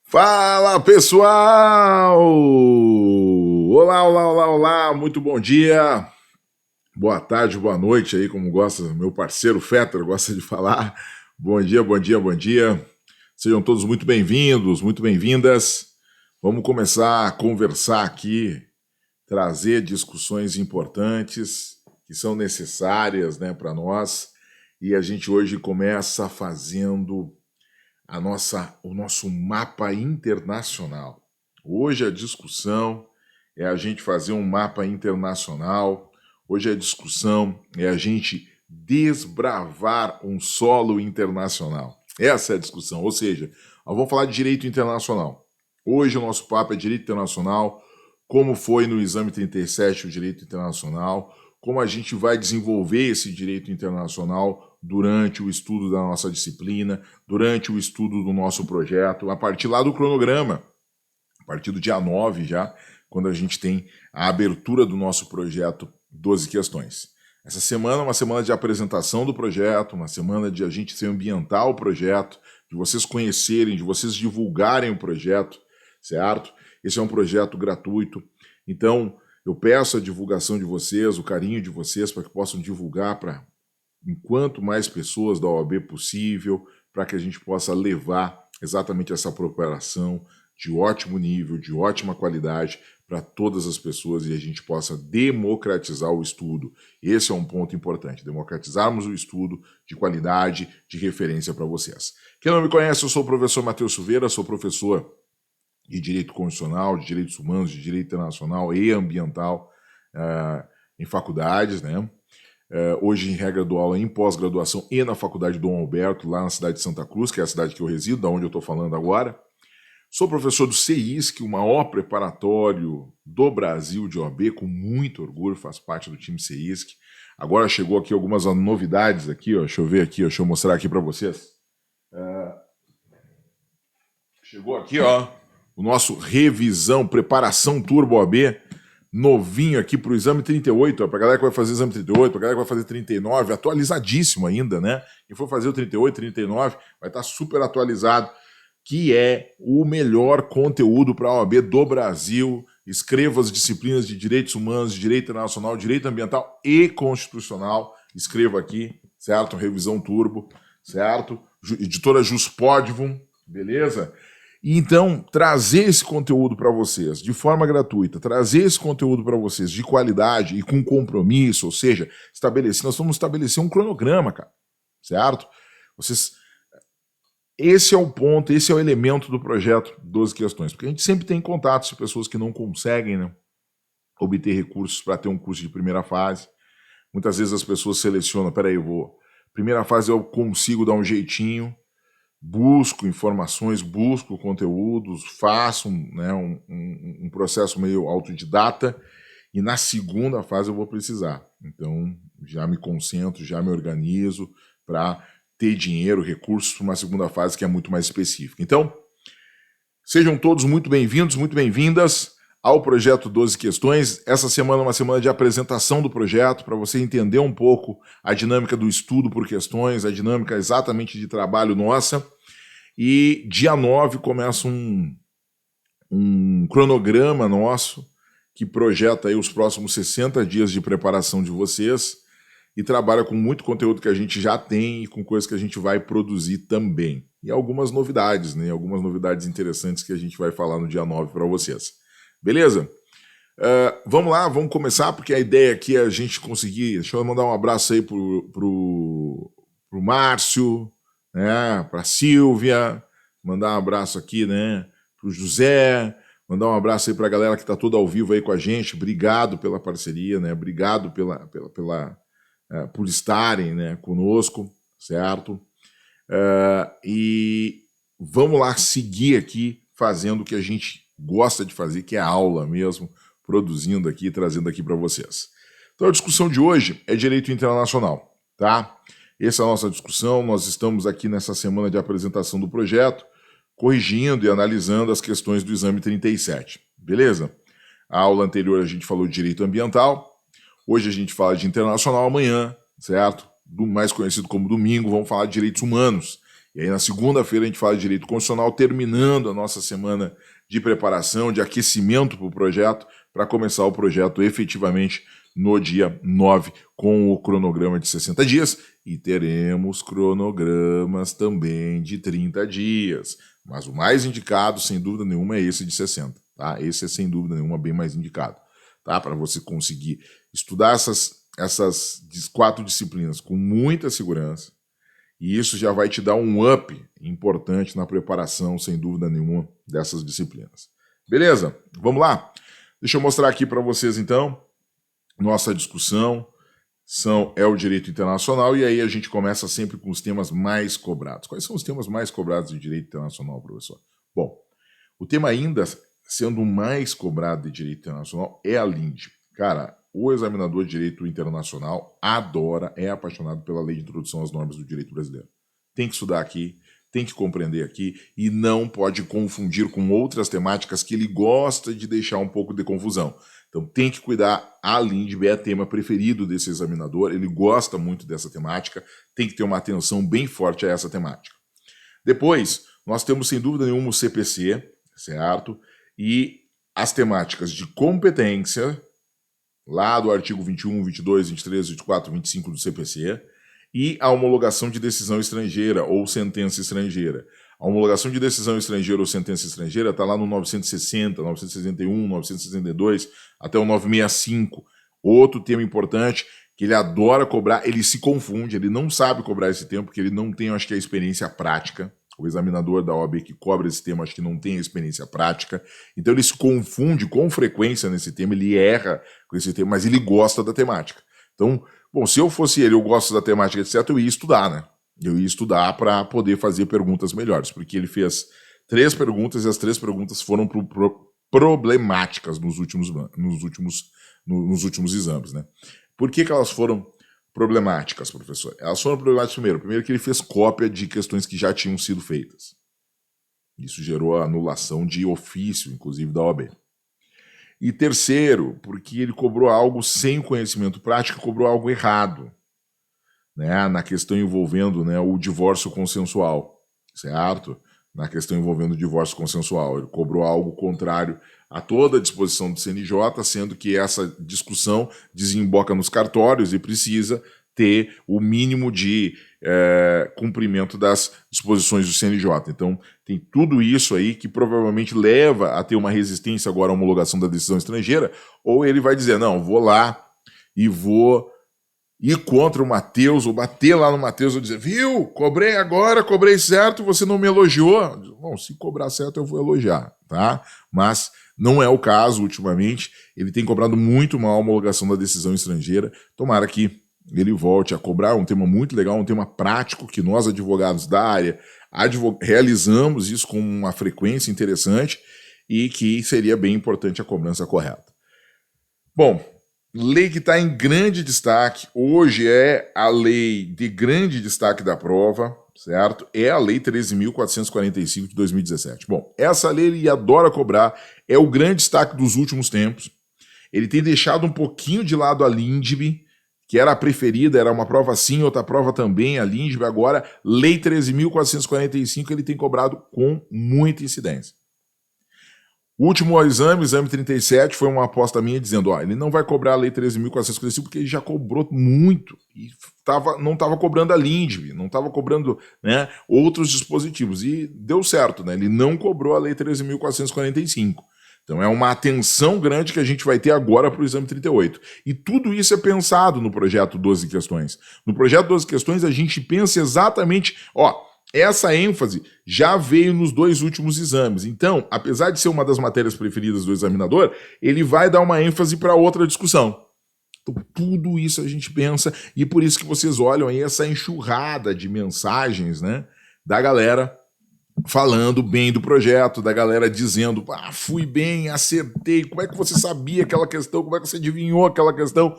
Fala, pessoal! Olá, olá, olá, olá, muito bom dia, boa tarde, boa noite aí, como gosta meu parceiro Fetter, gosta de falar. Bom dia, bom dia, bom dia. Sejam todos muito bem-vindos, muito bem-vindas. Vamos começar a conversar aqui, trazer discussões importantes que são necessárias, né, para nós. E a gente hoje começa fazendo o nosso mapa internacional. Hoje a discussão é a gente fazer um mapa internacional. Hoje a discussão é a gente desbravar um solo internacional. Essa é a discussão, ou seja, nós vamos falar de direito internacional. Hoje o nosso papo é direito internacional, como foi no exame 37 o direito internacional, como a gente vai desenvolver esse direito internacional durante o estudo da nossa disciplina, durante o estudo do nosso projeto, a partir lá do cronograma, a partir do dia 9 já, quando a gente tem a abertura do nosso projeto 12 questões. Essa semana é uma semana de apresentação do projeto, uma semana de a gente se ambientar o projeto, de vocês conhecerem, de vocês divulgarem o projeto, certo? Esse é um projeto gratuito, então eu peço a divulgação de vocês, o carinho de vocês, para que possam divulgar para enquanto mais pessoas da OAB possível, para que a gente possa levar exatamente essa preparação de ótimo nível, de ótima qualidade para todas as pessoas e a gente possa democratizar o estudo. Esse é um ponto importante, democratizarmos o estudo de qualidade, de referência para vocês. Quem não me conhece, eu sou o professor Matheus Silveira, sou professor de Direito Constitucional, de Direitos Humanos, de Direito Internacional e Ambiental em faculdades, né? Hoje, em regra, dou aula em pós-graduação e na Faculdade Dom Alberto, lá na cidade de Santa Cruz, que é a cidade que eu resido, da onde eu estou falando agora. Sou professor do CEISC, o maior preparatório do Brasil de OAB, com muito orgulho, faço parte do time CEISC. Agora chegou aqui algumas novidades aqui, ó. Deixa eu ver aqui, deixa eu mostrar aqui para vocês. Chegou aqui, ó, o nosso revisão, preparação turbo OAB, novinho aqui para o exame 38, para a galera que vai fazer exame 38, para a galera que vai fazer 39, atualizadíssimo ainda, né? Quem for fazer o 38, 39, vai estar super atualizado, que é o melhor conteúdo para a OAB do Brasil. Escreva as disciplinas de Direitos Humanos, de Direito Internacional, Direito Ambiental e Constitucional. Escreva aqui, certo? Revisão turbo, certo? Editora Juspodium, beleza? E então, trazer esse conteúdo para vocês de forma gratuita, trazer esse conteúdo para vocês de qualidade e com compromisso, ou seja, nós vamos estabelecer um cronograma, cara, certo? Esse é o ponto, esse é o elemento do projeto 12 questões, porque a gente sempre tem contatos de pessoas que não conseguem, né, obter recursos para ter um curso de primeira fase. Muitas vezes as pessoas selecionam, primeira fase eu consigo dar um jeitinho, busco informações, busco conteúdos, faço um processo meio autodidata e na segunda fase eu vou precisar. Então, já me concentro, já me organizo para ter dinheiro, recursos para uma segunda fase que é muito mais específica. Então, sejam todos muito bem-vindos, muito bem-vindas ao projeto 12 questões. Essa semana é uma semana de apresentação do projeto, para você entender um pouco a dinâmica do estudo por questões, a dinâmica exatamente de trabalho nossa. E dia 9 começa um cronograma nosso que projeta aí os próximos 60 dias de preparação de vocês e trabalha com muito conteúdo que a gente já tem e com coisas que a gente vai produzir também. E algumas novidades, né? Algumas novidades interessantes que a gente vai falar no dia 9 para vocês. Beleza? Vamos lá, vamos começar, porque a ideia aqui é a gente conseguir... Deixa eu mandar um abraço aí pro Márcio, né, para Silvia, mandar um abraço aqui, né, para o José, mandar um abraço aí para a galera que está toda ao vivo aí com a gente. Obrigado pela parceria, né? Obrigado por estarem, né, conosco, certo? E vamos lá seguir aqui fazendo o que a gente gosta de fazer, que é a aula mesmo, produzindo aqui, trazendo aqui para vocês. Então a discussão de hoje é direito internacional, tá? Essa é a nossa discussão, nós estamos aqui nessa semana de apresentação do projeto, corrigindo e analisando as questões do exame 37, beleza? A aula anterior a gente falou de direito ambiental, hoje a gente fala de internacional, amanhã, certo? Do mais conhecido como domingo, vamos falar de direitos humanos. E aí na segunda-feira a gente fala de direito constitucional, terminando a nossa semana de preparação, de aquecimento para o projeto, para começar o projeto efetivamente no dia 9, com o cronograma de 60 dias, e teremos cronogramas também de 30 dias. Mas o mais indicado, sem dúvida nenhuma, é esse de 60. Tá? Esse é, sem dúvida nenhuma, bem mais indicado. Tá? Para você conseguir estudar essas 4 disciplinas com muita segurança, e isso já vai te dar um up importante na preparação, sem dúvida nenhuma, dessas disciplinas. Beleza? Vamos lá? Deixa eu mostrar aqui para vocês, então, nossa discussão é o direito internacional, e aí a gente começa sempre com os temas mais cobrados. Quais são os temas mais cobrados de direito internacional, professor? Bom, o tema ainda sendo o mais cobrado de direito internacional é a LINDB. Cara, o examinador de direito internacional adora, é apaixonado pela lei de introdução às normas do direito brasileiro. Tem que estudar aqui, tem que compreender aqui e não pode confundir com outras temáticas que ele gosta de deixar um pouco de confusão. Então tem que cuidar, a LINDB é tema preferido desse examinador, ele gosta muito dessa temática, tem que ter uma atenção bem forte a essa temática. Depois, nós temos sem dúvida nenhuma o CPC, certo? E as temáticas de competência, lá do artigo 21, 22, 23, 24, 25 do CPC, e a homologação de decisão estrangeira ou sentença estrangeira. A homologação de decisão estrangeira ou sentença estrangeira está lá no 960, 961, 962, até o 965. Outro tema importante que ele adora cobrar, ele se confunde, ele não sabe cobrar esse tema, porque ele não tem, acho que, a experiência prática. O examinador da OAB que cobra esse tema, acho que não tem a experiência prática. Então ele se confunde com frequência nesse tema, ele erra com esse tema, mas ele gosta da temática. Então, bom, se eu fosse ele, eu gosto da temática, etc., eu ia estudar, né? Eu ia estudar para poder fazer perguntas melhores, porque ele fez 3 perguntas e as 3 perguntas foram problemáticas nos últimos exames, né? Por que elas foram problemáticas, professor? Elas foram problemáticas primeiro que ele fez cópia de questões que já tinham sido feitas. Isso gerou a anulação de ofício, inclusive, da OAB. E terceiro, porque ele cobrou algo sem conhecimento prático, cobrou algo errado, né, na questão envolvendo, né, o divórcio consensual, certo? Na questão envolvendo o divórcio consensual. Ele cobrou algo contrário a toda a disposição do CNJ, sendo que essa discussão desemboca nos cartórios e precisa ter o mínimo de cumprimento das disposições do CNJ. Então, tem tudo isso aí que provavelmente leva a ter uma resistência agora à homologação da decisão estrangeira, ou ele vai dizer, não, vou lá e vou ir contra o Matheus, ou bater lá no Matheus e dizer, viu, cobrei agora, cobrei certo, você não me elogiou. Bom, se cobrar certo eu vou elogiar, tá? Mas não é o caso ultimamente, ele tem cobrado muito mal a homologação da decisão estrangeira, tomara que ele volte a cobrar, um tema muito legal, um tema prático que nós advogados da área realizamos isso com uma frequência interessante e que seria bem importante a cobrança correta. Bom, lei que está em grande destaque, hoje é a lei de grande destaque da prova, certo? É a Lei 13.445 de 2017. Bom, essa lei ele adora cobrar, é o grande destaque dos últimos tempos. Ele tem deixado um pouquinho de lado a LINDB, que era a preferida, era uma prova sim, outra prova também, a LINDB. Agora, Lei 13.445, ele tem cobrado com muita incidência. O último exame 37, foi uma aposta minha dizendo, ó, ele não vai cobrar a Lei 13.445 porque ele já cobrou muito e não estava cobrando a LINDB, não estava cobrando, né, outros dispositivos. E deu certo, né? Ele não cobrou a Lei 13.445. Então é uma atenção grande que a gente vai ter agora para o exame 38. E tudo isso é pensado no projeto 12 questões. No projeto 12 questões a gente pensa exatamente, ó, essa ênfase já veio nos 2 últimos exames. Então, apesar de ser uma das matérias preferidas do examinador, ele vai dar uma ênfase para outra discussão. Então, tudo isso a gente pensa, e por isso que vocês olham aí essa enxurrada de mensagens, né, da galera falando bem do projeto, da galera dizendo, fui bem, acertei, como é que você sabia aquela questão, como é que você adivinhou aquela questão?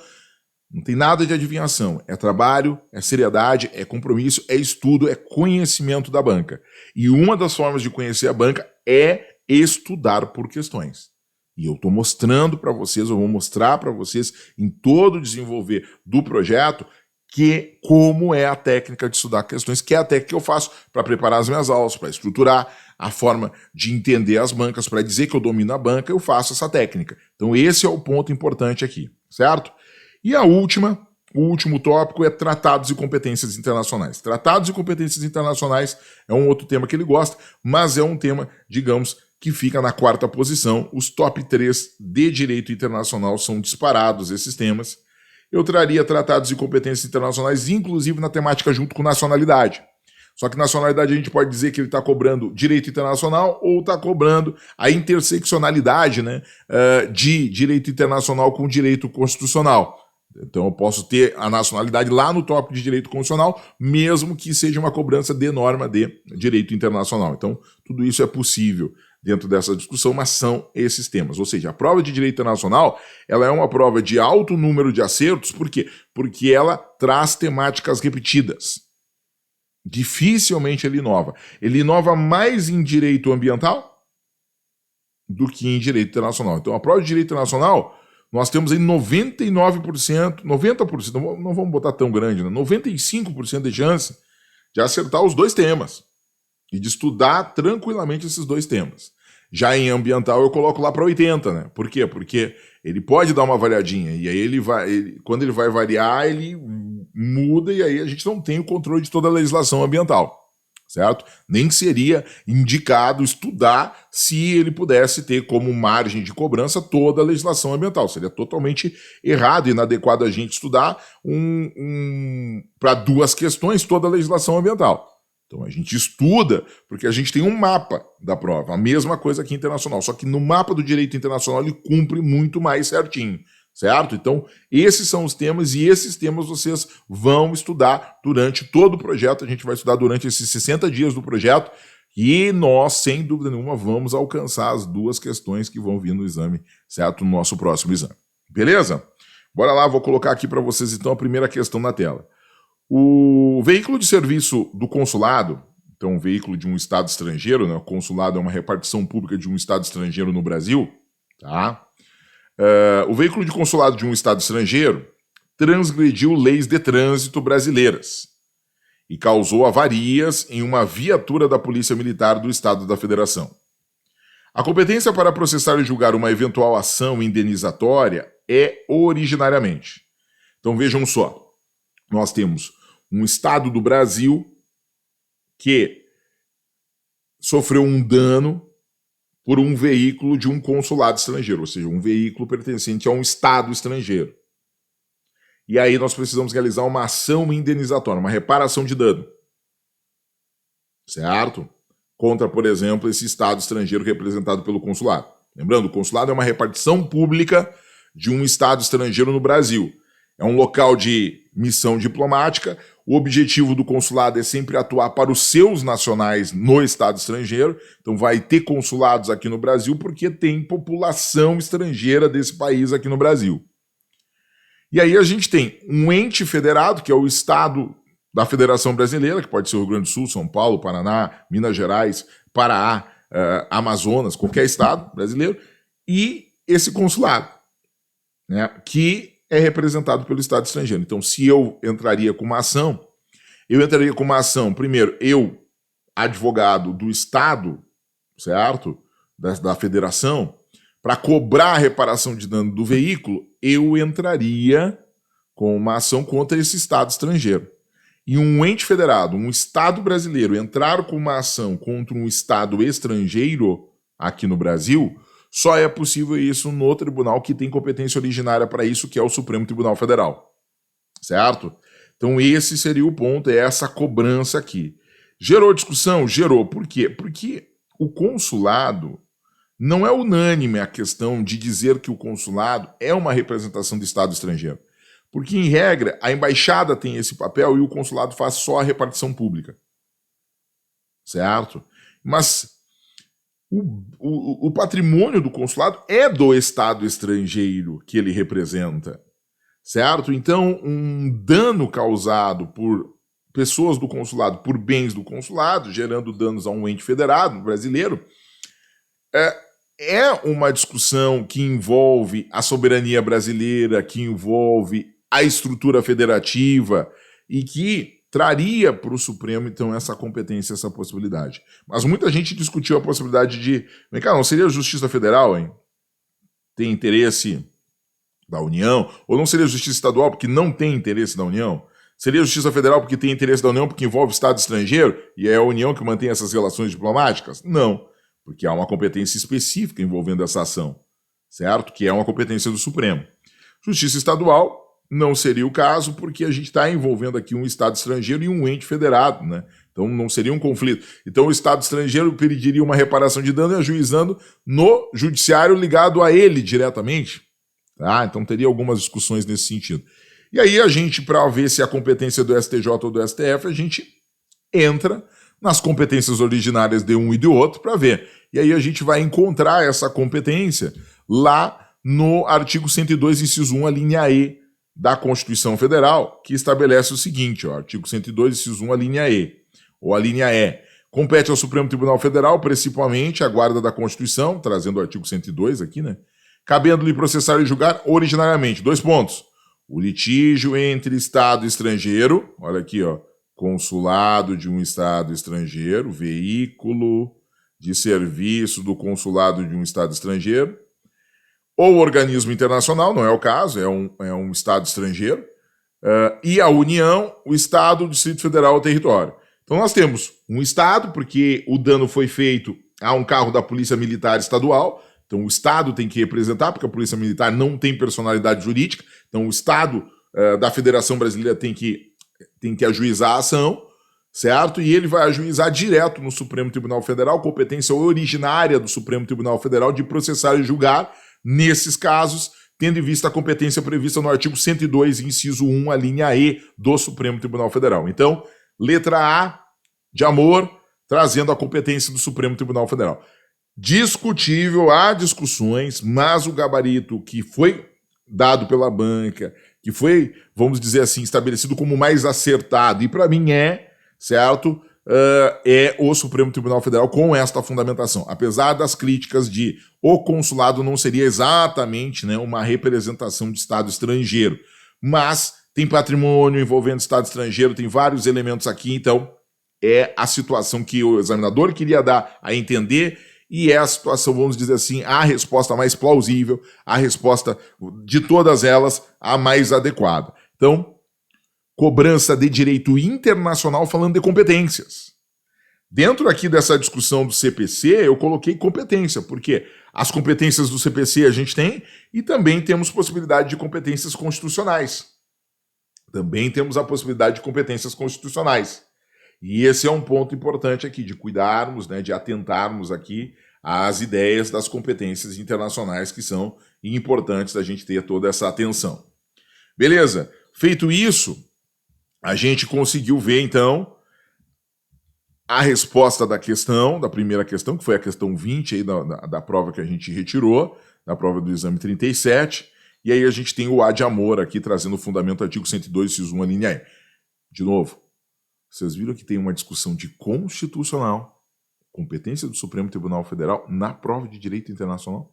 Não tem nada de adivinhação, é trabalho, é seriedade, é compromisso, é estudo, é conhecimento da banca. E uma das formas de conhecer a banca é estudar por questões. E eu estou mostrando para vocês, eu vou mostrar para vocês em todo o desenvolver do projeto, como é a técnica de estudar questões, que é a técnica que eu faço para preparar as minhas aulas, para estruturar a forma de entender as bancas, para dizer que eu domino a banca, eu faço essa técnica. Então esse é o ponto importante aqui, certo? E o último tópico é tratados e competências internacionais. Tratados e competências internacionais é um outro tema que ele gosta, mas é um tema, digamos, que fica na quarta posição. Os top 3 de direito internacional são disparados esses temas. Eu traria tratados e competências internacionais, inclusive na temática junto com nacionalidade. Só que nacionalidade a gente pode dizer que ele está cobrando direito internacional ou está cobrando a interseccionalidade, né, de direito internacional com direito constitucional. Então eu posso ter a nacionalidade lá no tópico de direito constitucional, mesmo que seja uma cobrança de norma de direito internacional. Então tudo isso é possível dentro dessa discussão, mas são esses temas. Ou seja, a prova de direito internacional, ela é uma prova de alto número de acertos, por quê? Porque ela traz temáticas repetidas. Dificilmente ele inova. Ele inova mais em direito ambiental do que em direito internacional. Então a prova de direito internacional, nós temos aí 99%, 90%, não vamos botar tão grande, né? 95% de chance de acertar os dois temas e de estudar tranquilamente esses dois temas. Já em ambiental eu coloco lá para 80%, né? Por quê? Porque ele pode dar uma variadinha e aí quando ele vai variar, ele muda e aí a gente não tem o controle de toda a legislação ambiental, certo? Nem seria indicado estudar se ele pudesse ter como margem de cobrança toda a legislação ambiental. Seria totalmente errado e inadequado a gente estudar para duas questões toda a legislação ambiental. Então a gente estuda porque a gente tem um mapa da prova, a mesma coisa aqui internacional, só que no mapa do direito internacional ele cumpre muito mais certinho, certo? Então esses são os temas e esses temas vocês vão estudar durante todo o projeto, a gente vai estudar durante esses 60 dias do projeto e nós, sem dúvida nenhuma, vamos alcançar as duas questões que vão vir no exame, certo? No nosso próximo exame. Beleza? Bora lá, vou colocar aqui para vocês então a primeira questão na tela. O veículo de serviço do consulado, então um veículo de um estado estrangeiro, né? O consulado é uma repartição pública de um estado estrangeiro no Brasil, tá? O veículo de consulado de um estado estrangeiro transgrediu leis de trânsito brasileiras e causou avarias em uma viatura da Polícia Militar do Estado da Federação. A competência para processar e julgar uma eventual ação indenizatória é originariamente. Então vejam só. Nós temos um estado do Brasil que sofreu um dano por um veículo de um consulado estrangeiro, ou seja, um veículo pertencente a um estado estrangeiro. E aí nós precisamos realizar uma ação indenizatória, uma reparação de dano. Certo? Contra, por exemplo, esse estado estrangeiro representado pelo consulado. Lembrando, o consulado é uma repartição pública de um estado estrangeiro no Brasil. É um local de missão diplomática. O objetivo do consulado é sempre atuar para os seus nacionais no estado estrangeiro. Então vai ter consulados aqui no Brasil porque tem população estrangeira desse país aqui no Brasil. E aí a gente tem um ente federado, que é o estado da Federação Brasileira, que pode ser o Rio Grande do Sul, São Paulo, Paraná, Minas Gerais, Pará, Amazonas, qualquer estado brasileiro, e esse consulado, né, que é representado pelo estado estrangeiro. Então, se eu entraria com uma ação, primeiro, eu, advogado do estado, certo? Da federação, para cobrar a reparação de dano do veículo, eu entraria com uma ação contra esse estado estrangeiro. E um ente federado, um estado brasileiro, entrar com uma ação contra um estado estrangeiro aqui no Brasil, só é possível isso no tribunal que tem competência originária para isso, que é o Supremo Tribunal Federal. Certo? Então esse seria o ponto, é essa cobrança aqui. Gerou discussão? Gerou. Por quê? Porque o consulado não é unânime a questão de dizer que o consulado é uma representação do Estado estrangeiro. Porque, em regra, a embaixada tem esse papel e o consulado faz só a repartição pública. Certo? Mas o patrimônio do consulado é do Estado estrangeiro que ele representa, certo? Então, um dano causado por pessoas do consulado, por bens do consulado, gerando danos a um ente federado brasileiro, é uma discussão que envolve a soberania brasileira, que envolve a estrutura federativa e que traria para o Supremo, então, essa competência, essa possibilidade. Mas muita gente discutiu a possibilidade de... Vem cá, não seria a Justiça Federal, hein? Tem interesse da União? Ou não seria a Justiça Estadual porque não tem interesse da União? Seria a Justiça Federal porque tem interesse da União porque envolve Estado estrangeiro e é a União que mantém essas relações diplomáticas? Não, porque há uma competência específica envolvendo essa ação, certo? Que é uma competência do Supremo. Justiça Estadual não seria o caso, porque a gente está envolvendo aqui um Estado estrangeiro e um ente federado, né? Então não seria um conflito. Então o Estado estrangeiro pediria uma reparação de dano e ajuizando no judiciário ligado a ele diretamente. Tá? Então teria algumas discussões nesse sentido. E aí a gente, para ver se a competência do STJ ou do STF, a gente entra nas competências originárias de um e do outro para ver. E aí a gente vai encontrar essa competência lá no artigo 102, inciso 1, a linha E da Constituição Federal, que estabelece o seguinte, ó, artigo 102, inciso 1, a linha E, ou a linha E. Compete ao Supremo Tribunal Federal, principalmente, a guarda da Constituição, trazendo o artigo 102 aqui, né? Cabendo-lhe processar e julgar originariamente. 2 pontos. O litígio entre Estado e estrangeiro, olha aqui, ó, consulado de um Estado estrangeiro, veículo de serviço do consulado de um Estado estrangeiro, ou organismo internacional, não é o caso, é um Estado estrangeiro, e a União, o Estado, o Distrito Federal ou território. Então nós temos um Estado, porque o dano foi feito a um carro da Polícia Militar Estadual, então o Estado tem que representar, porque a Polícia Militar não tem personalidade jurídica, então o Estado da Federação Brasileira tem que ajuizar a ação, certo? E ele vai ajuizar direto no Supremo Tribunal Federal, competência originária do Supremo Tribunal Federal de processar e julgar, nesses casos, tendo em vista a competência prevista no artigo 102, inciso 1, a linha E do Supremo Tribunal Federal. Então, letra A, de amor, trazendo a competência do Supremo Tribunal Federal. Discutível, há discussões, mas o gabarito que foi dado pela banca, que foi, vamos dizer assim, estabelecido como mais acertado, e para mim certo? É o Supremo Tribunal Federal com esta fundamentação. Apesar das críticas de o consulado não seria exatamente, né, uma representação de Estado estrangeiro, mas tem patrimônio envolvendo Estado estrangeiro, tem vários elementos aqui, então é a situação que o examinador queria dar a entender e é a situação, vamos dizer assim, a resposta mais plausível, a resposta de todas elas, a mais adequada. Então, cobrança de direito internacional falando de competências. Dentro aqui dessa discussão do CPC, eu coloquei competência, porque as competências do CPC a gente tem e também temos possibilidade de competências constitucionais. Também temos a possibilidade de competências constitucionais. E esse é um ponto importante aqui, de cuidarmos, né, de atentarmos aqui às ideias das competências internacionais que são importantes da gente ter toda essa atenção. Beleza? Feito isso, a gente conseguiu ver, então, a resposta da questão, da primeira questão, que foi a questão 20 aí da prova que a gente retirou, da prova do exame 37, e aí a gente tem o A de amor aqui, trazendo o fundamento do artigo 102, inciso 1, a linha E. De novo, vocês viram que tem uma discussão de constitucional, competência do Supremo Tribunal Federal na prova de direito internacional?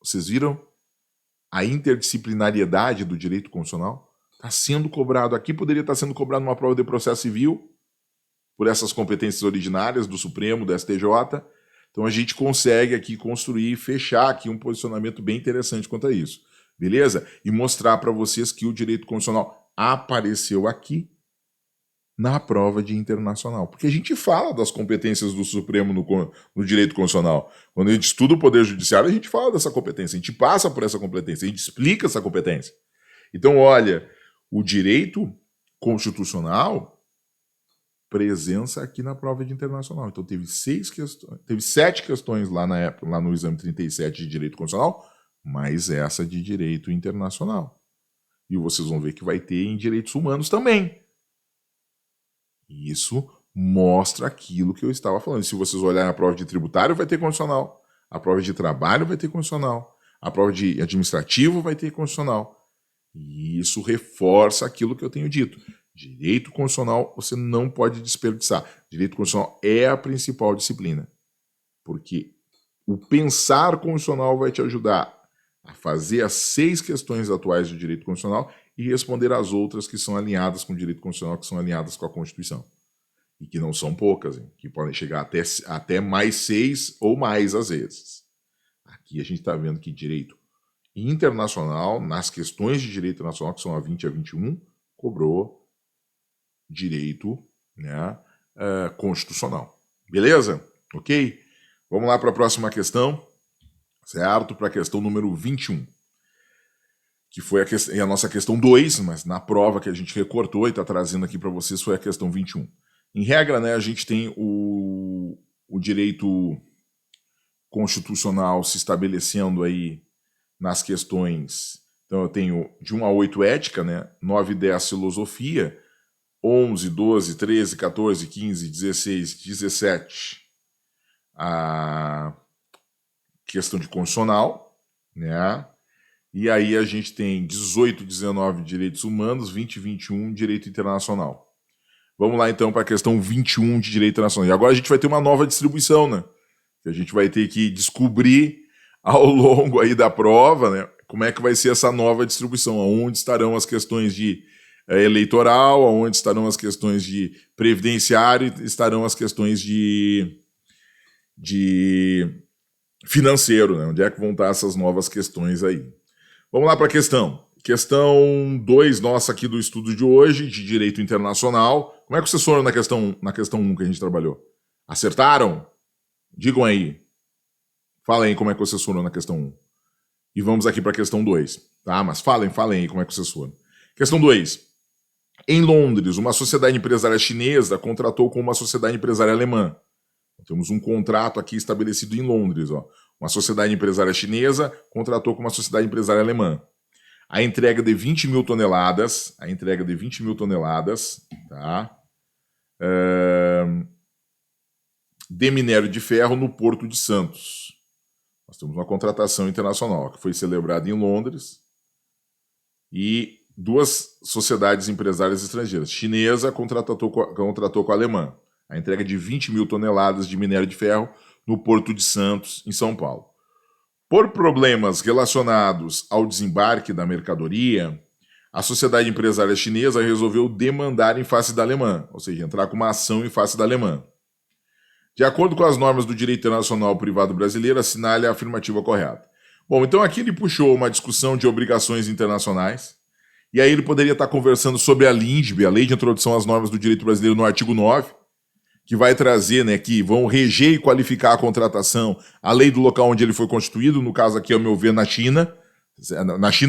Vocês viram a interdisciplinariedade do direito constitucional? Está sendo cobrado aqui, poderia estar sendo cobrado numa prova de processo civil, por essas competências originárias do Supremo, do STJ. Então a gente consegue aqui construir e fechar aqui um posicionamento bem interessante quanto a isso. Beleza? E mostrar para vocês que o direito constitucional apareceu aqui na prova de internacional. Porque a gente fala das competências do Supremo no direito constitucional. Quando a gente estuda o Poder Judiciário, a gente fala dessa competência, a gente passa por essa competência, a gente explica essa competência. Então, olha, o direito constitucional, presença aqui na prova de internacional. Então, teve 7 questões lá na época, lá no exame 37 de direito constitucional, mais essa de direito internacional. E vocês vão ver que vai ter em direitos humanos também. Isso mostra aquilo que eu estava falando. Se vocês olharem a prova de tributário, vai ter constitucional. A prova de trabalho vai ter constitucional. A prova de administrativo vai ter constitucional. E isso reforça aquilo que eu tenho dito. Direito constitucional você não pode desperdiçar. Direito constitucional é a principal disciplina. Porque o pensar constitucional vai te ajudar a fazer as 6 questões atuais de direito constitucional e responder às outras que são alinhadas com o direito constitucional, que são alinhadas com a Constituição. E que não são poucas, hein? Que podem chegar até mais 6 ou mais às vezes. Aqui a gente está vendo que direito internacional, nas questões de direito internacional, que são a 20 e a 21, cobrou direito, né, constitucional. Beleza? Ok? Vamos lá para a próxima questão, certo? Para a questão número 21, que foi a nossa questão 2, mas na prova que a gente recortou e está trazendo aqui para vocês foi a questão 21. Em regra, né, a gente tem o direito constitucional se estabelecendo aí nas questões. Então eu tenho de 1 a 8 ética, né, 9 e 10 filosofia, 11, 12, 13, 14, 15, 16, 17 a questão de constitucional, né? E aí a gente tem 18, 19 direitos humanos, 20 e 21 direito internacional. Vamos lá então para a questão 21 de direito internacional. E agora a gente vai ter uma nova distribuição, né? Que a gente vai ter que descobrir ao longo aí da prova, né? Como é que vai ser essa nova distribuição, onde estarão as questões de eleitoral, onde estarão as questões de previdenciário, estarão as questões de financeiro, né? Onde é que vão estar essas novas questões aí? Vamos lá para a questão. Questão 2 nossa aqui do estudo de hoje, de direito internacional. Como é que vocês foram na questão 1 que a gente trabalhou? Acertaram? Digam aí. Falem aí como é que vocês foram na questão 1. E vamos aqui para a questão 2. Tá? Mas falem aí como é que vocês foram. Questão 2. Em Londres, uma sociedade empresária chinesa contratou com uma sociedade empresária alemã. Temos um contrato aqui estabelecido em Londres. Ó. Uma sociedade empresária chinesa contratou com uma sociedade empresária alemã. A entrega de 20 mil toneladas, tá? De minério de ferro no Porto de Santos. Nós temos uma contratação internacional que foi celebrada em Londres e 2 sociedades empresárias estrangeiras. Chinesa contratou com a alemã. A entrega de 20 mil toneladas de minério de ferro no Porto de Santos, em São Paulo. Por problemas relacionados ao desembarque da mercadoria, a sociedade empresária chinesa resolveu demandar em face da alemã, ou seja, entrar com uma ação em face da alemã. De acordo com as normas do direito internacional privado brasileiro, assinale a afirmativa correta. Bom, então aqui ele puxou uma discussão de obrigações internacionais, e aí ele poderia estar conversando sobre a LINDB, a Lei de Introdução às Normas do Direito Brasileiro, no artigo 9, que vai trazer, né, que vão reger e qualificar a contratação, a lei do local onde ele foi constituído, no caso aqui, ao meu ver, na China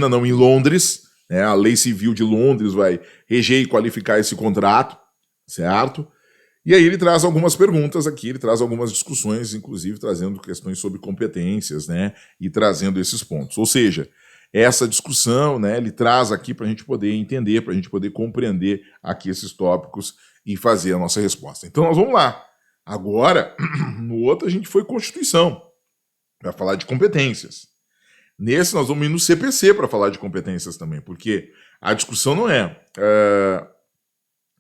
não, em Londres, né, a lei civil de Londres vai reger e qualificar esse contrato, certo? E aí ele traz algumas perguntas aqui, ele traz algumas discussões, inclusive trazendo questões sobre competências, né, e trazendo esses pontos. Ou seja, essa discussão, né, ele traz aqui para a gente poder entender, para a gente poder compreender aqui esses tópicos e fazer a nossa resposta. Então nós vamos lá. Agora, no outro a gente foi Constituição, para falar de competências. Nesse nós vamos ir no CPC para falar de competências também, porque a discussão não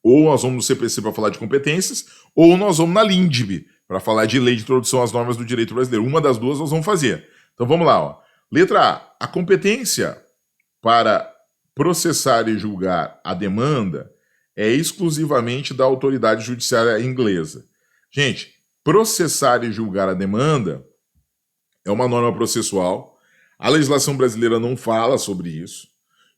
ou nós vamos no CPC para falar de competências, ou nós vamos na LINDB para falar de Lei de Introdução às Normas do Direito Brasileiro. Uma das duas nós vamos fazer. Então vamos lá. Ó. Letra A. A competência para processar e julgar a demanda é exclusivamente da autoridade judiciária inglesa. Gente, processar e julgar a demanda é uma norma processual. A legislação brasileira não fala sobre isso.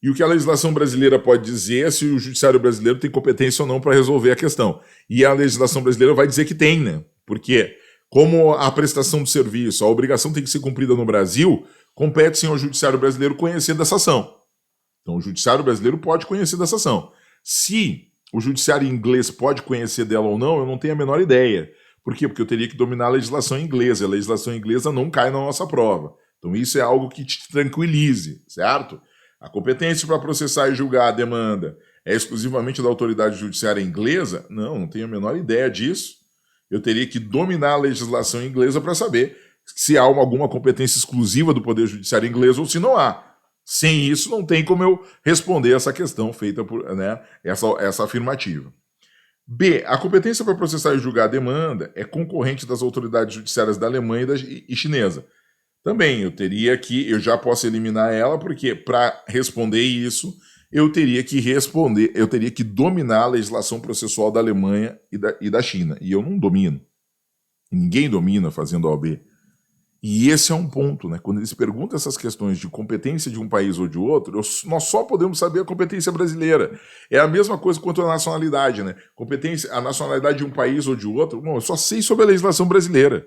E o que a legislação brasileira pode dizer é se o judiciário brasileiro tem competência ou não para resolver a questão. E a legislação brasileira vai dizer que tem, né? Porque, como a prestação do serviço, a obrigação tem que ser cumprida no Brasil, compete sim ao judiciário brasileiro conhecer dessa ação. Então, o judiciário brasileiro pode conhecer dessa ação. Se o judiciário inglês pode conhecer dela ou não, eu não tenho a menor ideia. Por quê? Porque eu teria que dominar a legislação inglesa. A legislação inglesa não cai na nossa prova. Então, isso é algo que te tranquilize, certo? A competência para processar e julgar a demanda é exclusivamente da autoridade judiciária inglesa? Não tenho a menor ideia disso. Eu teria que dominar a legislação inglesa para saber se há alguma competência exclusiva do Poder Judiciário inglês ou se não há. Sem isso, não tem como eu responder essa questão feita por, né, essa afirmativa. B. A competência para processar e julgar a demanda é concorrente das autoridades judiciárias da Alemanha e chinesa. Também eu já posso eliminar ela, porque para responder isso, eu teria que dominar a legislação processual da Alemanha e da China. E eu não domino. Ninguém domina fazendo OAB. E esse é um ponto, né? Quando eles perguntam essas questões de competência de um país ou de outro, nós só podemos saber a competência brasileira. É a mesma coisa quanto a nacionalidade, né? A nacionalidade de um país ou de outro, bom, eu só sei sobre a legislação brasileira.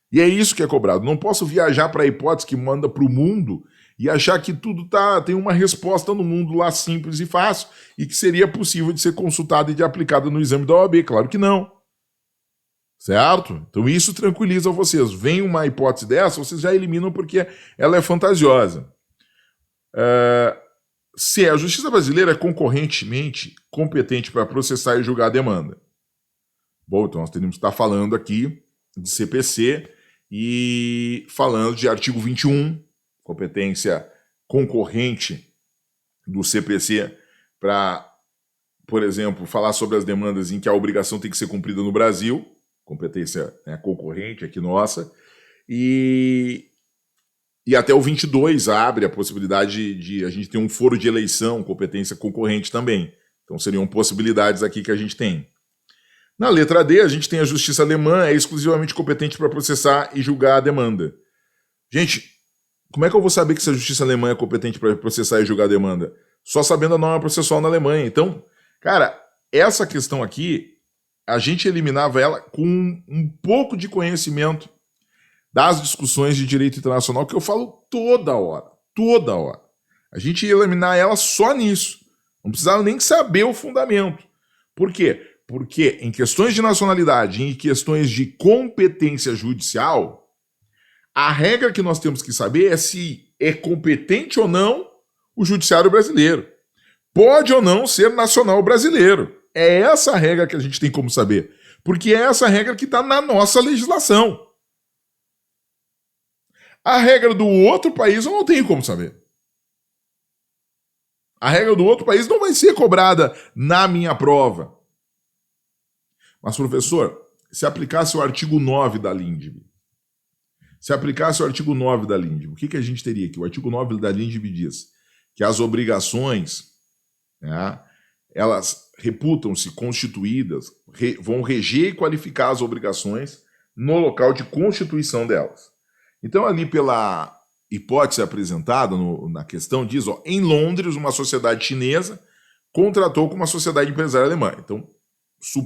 E é isso que é cobrado. Não posso viajar para a hipótese que manda para o mundo e achar que tudo tem uma resposta no mundo lá simples e fácil e que seria possível de ser consultado e de aplicado no exame da OAB. Claro que não. Certo? Então isso tranquiliza vocês. Vem uma hipótese dessa, vocês já eliminam porque ela é fantasiosa. Se a justiça brasileira é concorrentemente competente para processar e julgar a demanda. Bom, então nós teríamos que estar falando aqui de CPC e falando de artigo 21, competência concorrente do CPC para, por exemplo, falar sobre as demandas em que a obrigação tem que ser cumprida no Brasil, competência, né, concorrente aqui nossa, e até o 22 abre a possibilidade de a gente ter um foro de eleição, competência concorrente também. Então seriam possibilidades aqui que a gente tem. Na letra D, a gente tem a justiça alemã, é exclusivamente competente para processar e julgar a demanda. Gente, como é que eu vou saber que essa justiça alemã é competente para processar e julgar a demanda? Só sabendo a norma processual na Alemanha. Então, cara, essa questão aqui, a gente eliminava ela com um pouco de conhecimento das discussões de direito internacional, que eu falo toda hora. Toda hora. A gente ia eliminar ela só nisso. Não precisava nem saber o fundamento. Por quê? Porque em questões de nacionalidade e em questões de competência judicial, a regra que nós temos que saber é se é competente ou não o judiciário brasileiro. Pode ou não ser nacional brasileiro. É essa a regra que a gente tem como saber. Porque é essa regra que está na nossa legislação. A regra do outro país eu não tenho como saber. A regra do outro país não vai ser cobrada na minha prova. Mas, professor, se aplicasse o artigo 9 da LINDB, o que a gente teria aqui? O artigo 9 da LINDB diz que as obrigações, né, elas reputam-se constituídas, vão reger e qualificar as obrigações no local de constituição delas. Então, ali pela hipótese apresentada na questão, diz, em Londres, uma sociedade chinesa contratou com uma sociedade empresária alemã. Então, se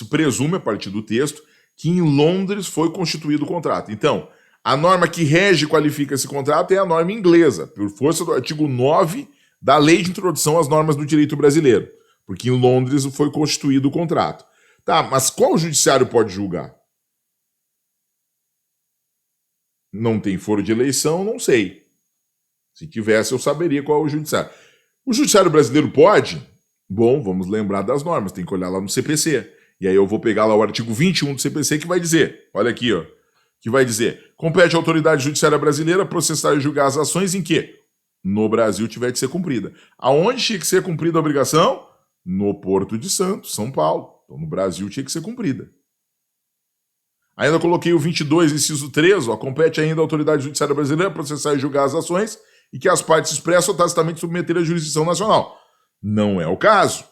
presume a partir do texto que em Londres foi constituído o contrato. Então, a norma que rege e qualifica esse contrato é a norma inglesa, por força do artigo 9 da Lei de Introdução às Normas do Direito Brasileiro, porque em Londres foi constituído o contrato. Tá, mas qual judiciário pode julgar? Não tem foro de eleição, não sei. Se tivesse, eu saberia qual é o judiciário. O judiciário brasileiro pode? Bom, vamos lembrar das normas, tem que olhar lá no CPC. E aí eu vou pegar lá o artigo 21 do CPC que vai dizer, olha aqui, que vai dizer, compete à autoridade judiciária brasileira processar e julgar as ações em que no Brasil tiver de ser cumprida. Aonde tinha que ser cumprida a obrigação? No Porto de Santos, São Paulo. Então no Brasil tinha que ser cumprida. Ainda coloquei o 22, inciso 3, compete ainda à autoridade judiciária brasileira processar e julgar as ações e que as partes expressam ou tacitamente submeter à jurisdição nacional. Não é o caso.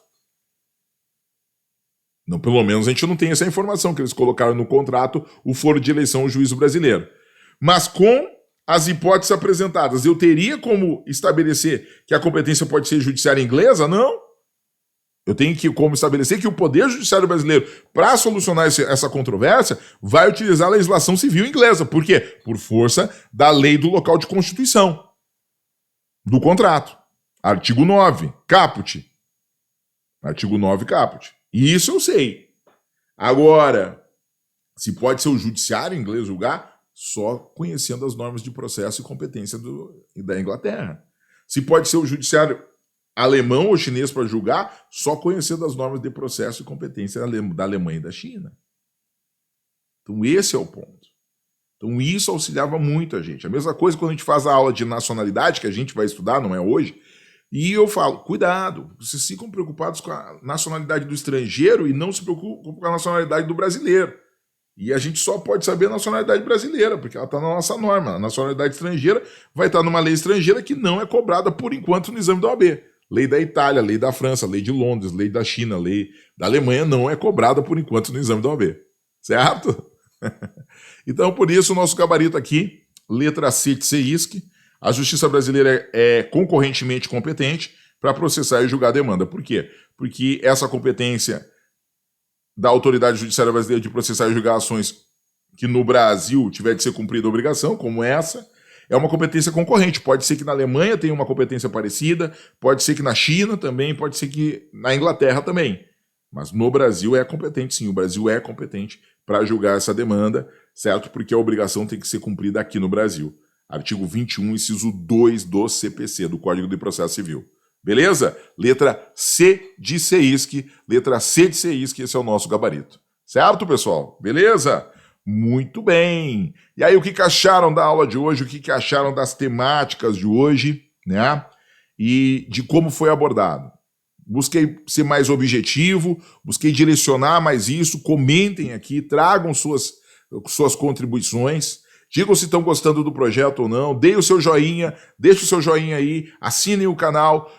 Não, pelo menos a gente não tem essa informação, que eles colocaram no contrato o foro de eleição ao juízo brasileiro. Mas com as hipóteses apresentadas, eu teria como estabelecer que a competência pode ser judiciária inglesa? Não. Eu tenho como estabelecer que o Poder Judiciário brasileiro, para solucionar essa controvérsia, vai utilizar a legislação civil inglesa. Por quê? Por força da lei do local de constituição do contrato. Artigo 9, caput. Artigo 9, caput. E isso eu sei. Agora, se pode ser o judiciário inglês julgar, só conhecendo as normas de processo e competência da Inglaterra. Se pode ser o judiciário alemão ou chinês para julgar, só conhecendo as normas de processo e competência da Alemanha e da China. Então esse é o ponto. Então isso auxiliava muito a gente. A mesma coisa quando a gente faz a aula de nacionalidade, que a gente vai estudar, não é hoje, e eu falo, cuidado, vocês ficam preocupados com a nacionalidade do estrangeiro e não se preocupam com a nacionalidade do brasileiro. E a gente só pode saber a nacionalidade brasileira, porque ela está na nossa norma. A nacionalidade estrangeira vai estar numa lei estrangeira que não é cobrada, por enquanto, no exame da OAB. Lei da Itália, lei da França, lei de Londres, lei da China, lei da Alemanha não é cobrada, por enquanto, no exame da OAB. Certo? Então, por isso, o nosso gabarito aqui, letra C de CISC, a Justiça Brasileira é concorrentemente competente para processar e julgar a demanda. Por quê? Porque essa competência da Autoridade Judiciária Brasileira de processar e julgar ações que no Brasil tiver de ser cumprida a obrigação, como essa, é uma competência concorrente. Pode ser que na Alemanha tenha uma competência parecida, pode ser que na China também, pode ser que na Inglaterra também. Mas no Brasil é competente, sim. O Brasil é competente para julgar essa demanda, certo? Porque a obrigação tem que ser cumprida aqui no Brasil. Artigo 21, inciso 2 do CPC, do Código de Processo Civil. Beleza? Letra C de CISC, letra C de CISC, esse é o nosso gabarito. Certo, pessoal? Beleza? Muito bem. E aí, o que acharam da aula de hoje? O que acharam das temáticas de hoje, né? E de como foi abordado. Busquei ser mais objetivo, busquei direcionar mais isso. Comentem aqui, tragam suas contribuições. Digam se estão gostando do projeto ou não. Deem o seu joinha, deixe o seu joinha aí, assinem o canal,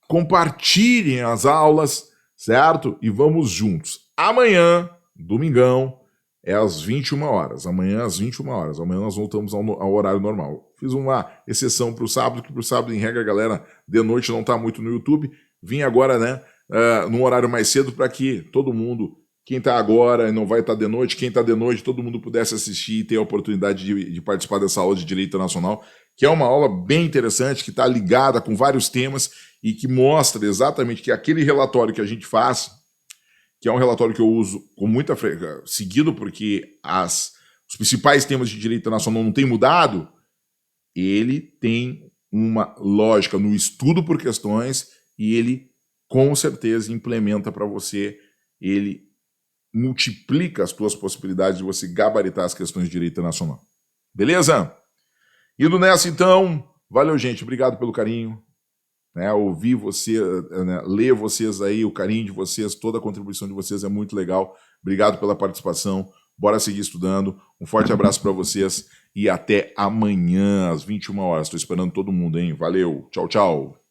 compartilhem as aulas, certo? E vamos juntos. Amanhã, domingão, é às 21 horas. Amanhã às 21 horas. Amanhã nós voltamos ao horário normal. Fiz uma exceção para o sábado, que para o sábado, em regra, a galera de noite não está muito no YouTube. Vim agora, né, num horário mais cedo para que todo mundo, quem está agora e não vai estar de noite, quem está de noite, todo mundo pudesse assistir e ter a oportunidade de participar dessa aula de Direito Internacional, que é uma aula bem interessante, que está ligada com vários temas e que mostra exatamente que aquele relatório que a gente faz, que é um relatório que eu uso com muita frequência, seguido porque os principais temas de direito internacional não têm mudado, ele tem uma lógica no estudo por questões e ele, com certeza, implementa para você, ele multiplica as tuas possibilidades de você gabaritar as questões de direito internacional. Beleza? Indo nessa, então, valeu, gente. Obrigado pelo carinho. Né, ouvir você, né, ler vocês aí, o carinho de vocês, toda a contribuição de vocês é muito legal. Obrigado pela participação. Bora seguir estudando. Um forte abraço para vocês e até amanhã às 21 horas. Estou esperando todo mundo, hein? Valeu. Tchau, tchau.